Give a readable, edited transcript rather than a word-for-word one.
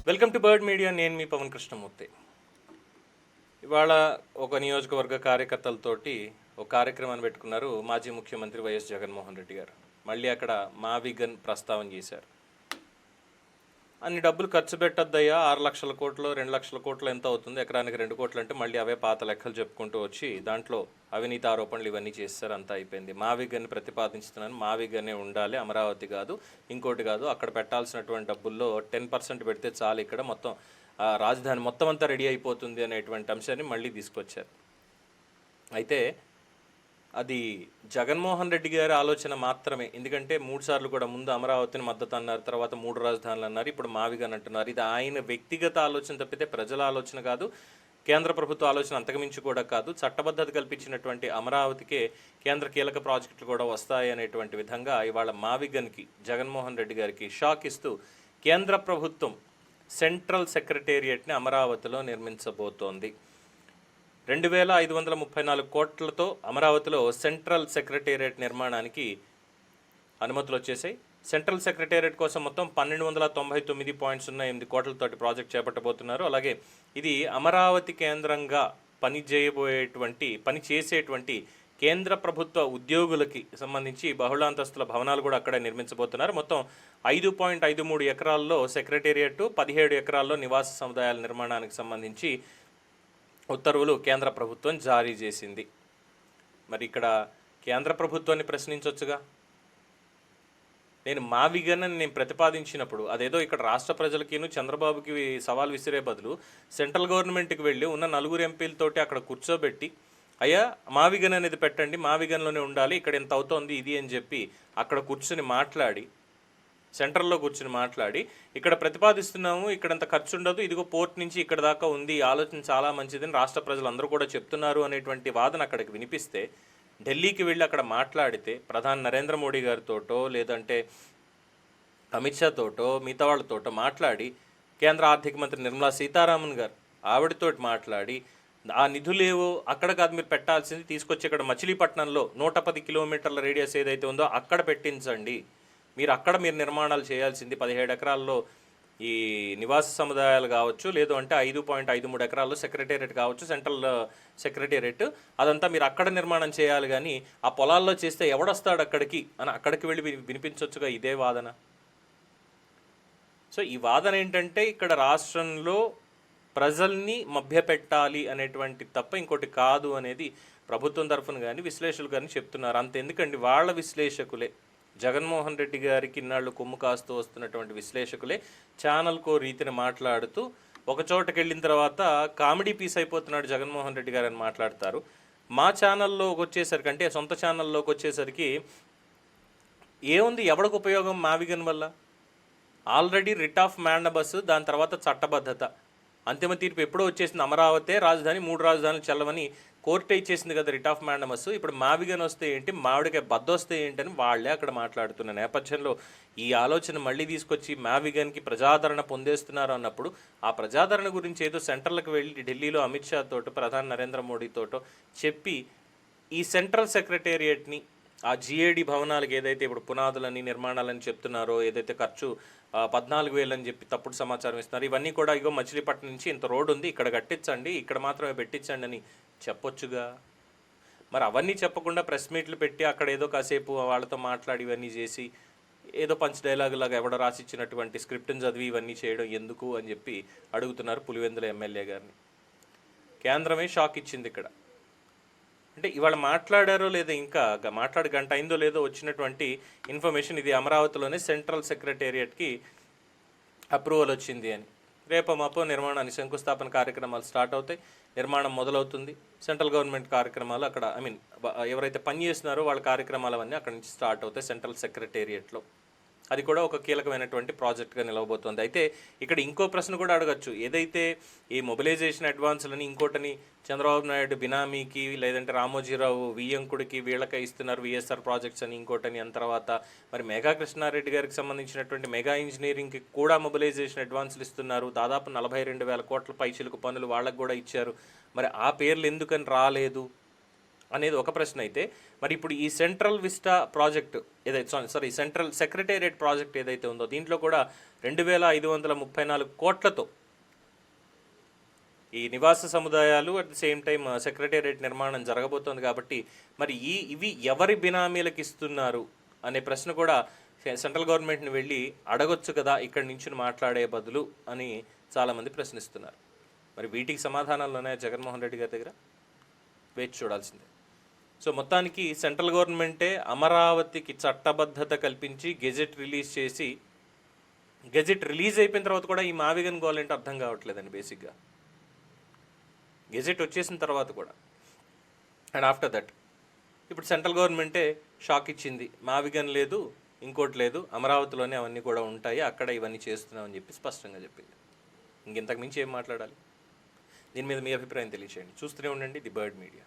Welcome to bird media. నేను మీ పవన్ కృష్ణమూర్తి. ఇవాళ ఒక నియోజకవర్గ కార్యకర్తలతోటి ఒక కార్యక్రమాన్ని పెట్టుకున్నారు మాజీ ముఖ్యమంత్రి వైఎస్ జగన్మోహన్ రెడ్డి గారు. మళ్ళీ అక్కడ మావిగన్ ప్రస్తావన చేశారు. అన్ని డబ్బులు ఖర్చు పెట్టద్దయ్యా, 6 లక్షల కోట్లు 2 లక్షల కోట్లు ఎంత అవుతుంది, ఎకరానికి 2 కోట్లు అంటే మళ్ళీ అవే పాత లెక్కలు చెప్పుకుంటూ వచ్చి దాంట్లో అవినీతి ఆరోపణలు ఇవన్నీ చేస్తారు. అంతా అయిపోయింది. మావిగన్ని ప్రతిపాదించుతున్నాను, మావిగన్నే ఉండాలి, అమరావతి కాదు, ఇంకోటి కాదు. అక్కడ పెట్టాల్సినటువంటి డబ్బుల్లో 10% పెడితే చాలు, ఇక్కడ మొత్తం రాజధాని మొత్తం అంతా రెడీ అయిపోతుంది అనేటువంటి అంశాన్ని మళ్ళీ తీసుకొచ్చారు. అయితే అది జగన్మోహన్ రెడ్డి గారి ఆలోచన మాత్రమే. ఎందుకంటే 3 సార్లు కూడా ముందు అమరావతిని మద్దతు అన్నారు, తర్వాత 3 రాజధానులు అన్నారు, ఇప్పుడు మావిగన్ అంటున్నారు. ఇది ఆయన వ్యక్తిగత ఆలోచన తప్పితే ప్రజల ఆలోచన కాదు, కేంద్ర ప్రభుత్వ ఆలోచన అంతకుమించి కూడా కాదు. చట్టబద్ధత కల్పించినటువంటి అమరావతికే కేంద్ర కీలక ప్రాజెక్టులు కూడా వస్తాయి అనేటువంటి విధంగా ఇవాళ మావిగన్కి జగన్మోహన్ రెడ్డి గారికి షాక్ ఇస్తూ కేంద్ర ప్రభుత్వం సెంట్రల్ సెక్రటేరియట్ని అమరావతిలో నిర్మించబోతోంది. 2,534 కోట్లతో అమరావతిలో సెంట్రల్ సెక్రటేరియట్ నిర్మాణానికి అనుమతులు వచ్చేసాయి. సెంట్రల్ సెక్రటేరియట్ కోసం మొత్తం 1,299.08 కోట్లతోటి ప్రాజెక్ట్ చేపట్టబోతున్నారు. అలాగే ఇది అమరావతి కేంద్రంగా పనిచేసేటువంటి కేంద్ర ప్రభుత్వ ఉద్యోగులకి సంబంధించి బహుళాంతస్తుల భవనాలు కూడా అక్కడే నిర్మించబోతున్నారు. మొత్తం 5.53 ఎకరాల్లో సెక్రటేరియట్, 17 ఎకరాల్లో నివాస సముదాయాల నిర్మాణానికి సంబంధించి ఉత్తర్వులు కేంద్ర ప్రభుత్వం జారీ చేసింది. మరి ఇక్కడ కేంద్ర ప్రభుత్వాన్ని ప్రశ్నించవచ్చుగా. నేను ప్రతిపాదించినప్పుడు అదేదో ఇక్కడ రాష్ట్ర ప్రజలకిను చంద్రబాబుకి సవాల్ విసిరే బదులు సెంట్రల్ గవర్నమెంట్కి వెళ్ళి ఉన్న 4 ఎంపీలతోటి అక్కడ కూర్చోబెట్టి, అయ్యా మావిగన్ అనేది పెట్టండి, మావిగన్లోనే ఉండాలి, ఇక్కడ ఎంత అవుతోంది ఇది అని చెప్పి అక్కడ కూర్చొని మాట్లాడి, సెంటర్లో కూర్చుని మాట్లాడి, ఇక్కడ ప్రతిపాదిస్తున్నాము, ఇక్కడంత ఖర్చు ఉండదు, ఇదిగో పోర్ట్ నుంచి ఇక్కడ దాకా ఉంది, ఆలోచన చాలా మంచిదని రాష్ట్ర ప్రజలందరూ కూడా చెప్తున్నారు అనేటువంటి వాదన అక్కడికి వినిపిస్తే, ఢిల్లీకి వెళ్ళి అక్కడ మాట్లాడితే ప్రధాని నరేంద్ర మోడీ గారితోటో లేదంటే అమిత్ షా తోటో మిగతా వాళ్ళతోటో మాట్లాడి, కేంద్ర ఆర్థిక మంత్రి నిర్మలా సీతారామన్ గారు ఆవిడతోటి మాట్లాడి, ఆ నిధులేవో అక్కడ కాదు మీరు పెట్టాల్సింది, తీసుకొచ్చి ఇక్కడ మచిలీపట్నంలో 110 కిలోమీటర్ల రేడియస్ ఏదైతే ఉందో అక్కడ పెట్టించండి, మీరు నిర్మాణాలు చేయాల్సింది 17 ఎకరాల్లో ఈ నివాస సముదాయాలు కావచ్చు, లేదు అంటే 5.53 ఎకరాల్లో సెక్రటేరియట్ కావచ్చు, సెంట్రల్ సెక్రటేరియట్, అదంతా మీరు అక్కడ నిర్మాణం చేయాలి, కానీ ఆ పొలాల్లో చేస్తే ఎవడొస్తాడు అక్కడికి అని అక్కడికి వెళ్ళి వినిపించవచ్చుగా ఇదే వాదన. సో ఈ వాదన ఏంటంటే ఇక్కడ రాష్ట్రంలో ప్రజల్ని మభ్యపెట్టాలి అనేటువంటి తప్ప ఇంకోటి కాదు అనేది ప్రభుత్వం తరఫున కానీ విశ్లేషకులు కానీ చెప్తున్నారు. అంతెందుకండి, వాళ్ళ విశ్లేషకులే, జగన్మోహన్ రెడ్డి గారికి ఇన్నాళ్ళు కొమ్ము కాస్తూ వస్తున్నటువంటి విశ్లేషకులే ఛానల్కో రీతిని మాట్లాడుతూ ఒక చోటకి వెళ్ళిన తర్వాత కామెడీ పీస్ అయిపోతున్నాడు జగన్మోహన్ రెడ్డి గారు అని మాట్లాడతారు. మా ఛానల్లోకి వచ్చేసరికి, అంటే సొంత ఛానల్లోకి వచ్చేసరికి ఏముంది, ఎవరికి ఉపయోగం మావిగన్ వల్ల? ఆల్రెడీ రిట్ ఆఫ్ మ్యాండబస్, దాని తర్వాత చట్టబద్ధత, అంతిమ తీర్పు ఎప్పుడో వచ్చేసింది. అమరావతి రాజధాని, 3 రాజధానులు చెల్లవని కోర్టే ఇచ్చేసింది కదా రిట్ ఆఫ్ మ్యాండమస్. ఇప్పుడు మావిగన్ వస్తే ఏంటి, మావిడికాయ బద్దొస్తే ఏంటని వాళ్ళే అక్కడ మాట్లాడుతున్న నేపథ్యంలో ఈ ఆలోచన మళ్ళీ తీసుకొచ్చి మావిగన్కి ప్రజాదరణ పొందేస్తున్నారు అన్నప్పుడు, ఆ ప్రజాదరణ గురించి ఏదో సెంటర్లకు వెళ్ళి ఢిల్లీలో అమిత్ షా తోటో ప్రధాని నరేంద్ర మోడీతోటో చెప్పి ఈ సెంట్రల్ సెక్రటేరియట్ని, ఆ జిఏడి భవనాలకు ఏదైతే ఇప్పుడు పునాదులని నిర్మాణాలని చెప్తున్నారో, ఏదైతే ఖర్చు 14,000 అని చెప్పి తప్పుడు సమాచారం ఇస్తున్నారు, ఇవన్నీ కూడా ఇగో మచిలీపట్నం నుంచి ఇంత రోడ్డు ఉంది, ఇక్కడ కట్టించండి, ఇక్కడ మాత్రమే పెట్టించండి అని చెప్పొచ్చుగా. మరి అవన్నీ చెప్పకుండా ప్రెస్ మీట్లు పెట్టి అక్కడ ఏదో కాసేపు వాళ్ళతో మాట్లాడి ఇవన్నీ చేసి ఏదో పంచ్ డైలాగ్ లాగా ఎవడో రాసిచ్చినటువంటి స్క్రిప్ట్ని చదివి ఇవన్నీ చేయడం ఎందుకు అని చెప్పి అడుగుతున్నారు పులివెందుల ఎమ్మెల్యే గారిని. కేంద్రమే షాక్ ఇచ్చింది ఇక్కడ. అంటే ఇవాళ మాట్లాడారో లేదో, ఇంకా మాట్లాడి గంట అయిందో లేదో వచ్చినటువంటి ఇన్ఫర్మేషన్ ఇది, అమరావతిలోనే సెంట్రల్ సెక్రటేరియట్కి అప్రూవల్ వచ్చింది అని. రేపు మాపో నిర్మాణానికి శంకుస్థాపన కార్యక్రమాలు స్టార్ట్ అవుతాయి, నిర్మాణం మొదలవుతుంది. సెంట్రల్ గవర్నమెంట్ కార్యక్రమాలు అక్కడ ఎవరైతే పనిచేస్తున్నారో వాళ్ళ కార్యక్రమాలు అవన్నీ అక్కడ నుంచి స్టార్ట్ అవుతాయి సెంట్రల్ సెక్రటేరియట్లో. అది కూడా ఒక కీలకమైనటువంటి ప్రాజెక్ట్గా నిలవబోతోంది. అయితే ఇక్కడ ఇంకో ప్రశ్న కూడా అడగచ్చు, ఏదైతే ఈ మొబిలైజేషన్ అడ్వాన్సులని ఇంకోటని చంద్రబాబు నాయుడు బినామీకి లేదంటే రామోజీరావు వియ్యంకుడికి వీళ్ళకే ఇస్తున్నారు విఎస్ఆర్ ప్రాజెక్ట్స్ అని ఇంకోటని, అని తర్వాత మరి మెగా కృష్ణారెడ్డి గారికి సంబంధించినటువంటి మెగా ఇంజనీరింగ్కి కూడా మొబిలైజేషన్ అడ్వాన్సులు ఇస్తున్నారు. దాదాపు 42,000 కోట్ల పైచిలకు పనులు వాళ్ళకు కూడా ఇచ్చారు. మరి ఆ పేర్లు ఎందుకని రాలేదు అనేది ఒక ప్రశ్న అయితే, మరి ఇప్పుడు ఈ సెంట్రల్ విస్టా ప్రాజెక్టు ఏదైతే సెంట్రల్ సెక్రటేరియట్ ప్రాజెక్ట్ ఏదైతే ఉందో దీంట్లో కూడా 2,534 కోట్లతో ఈ నివాస సముదాయాలు at the same time secretariat నిర్మాణం జరగబోతోంది. కాబట్టి మరి ఇవి ఎవరి బినామీలకు ఇస్తున్నారు అనే ప్రశ్న కూడా సెంట్రల్ గవర్నమెంట్ని వెళ్ళి అడగొచ్చు కదా ఇక్కడి నుంచి మాట్లాడే బదులు అని చాలామంది ప్రశ్నిస్తున్నారు. మరి వీటికి సమాధానాలు జగన్మోహన్ రెడ్డి గారి దగ్గర వేచి చూడాల్సిందే. సో మొత్తానికి సెంట్రల్ గవర్నమెంటే అమరావతికి చట్టబద్ధత కల్పించి గెజెట్ రిలీజ్ చేసి, గెజెట్ రిలీజ్ అయిపోయిన తర్వాత కూడా ఈ మావిగన్ గోల్ ఏంటో అర్థం కావట్లేదండి. బేసిక్గా గెజెట్ వచ్చేసిన తర్వాత కూడా అండ్ ఆఫ్టర్ దట్ ఇప్పుడు సెంట్రల్ గవర్నమెంటే షాక్ ఇచ్చింది, మావిగన్ లేదు, ఇంకోటి లేదు, అమరావతిలోనే అవన్నీ కూడా ఉంటాయి, అక్కడ ఇవన్నీ చేస్తున్నామని చెప్పి స్పష్టంగా చెప్పింది. ఇంకెంతకు మించి ఏం మాట్లాడాలి? దీని మీద మీ అభిప్రాయం తెలియచేయండి. చూస్తూనే ఉండండి ది బర్డ్ మీడియా.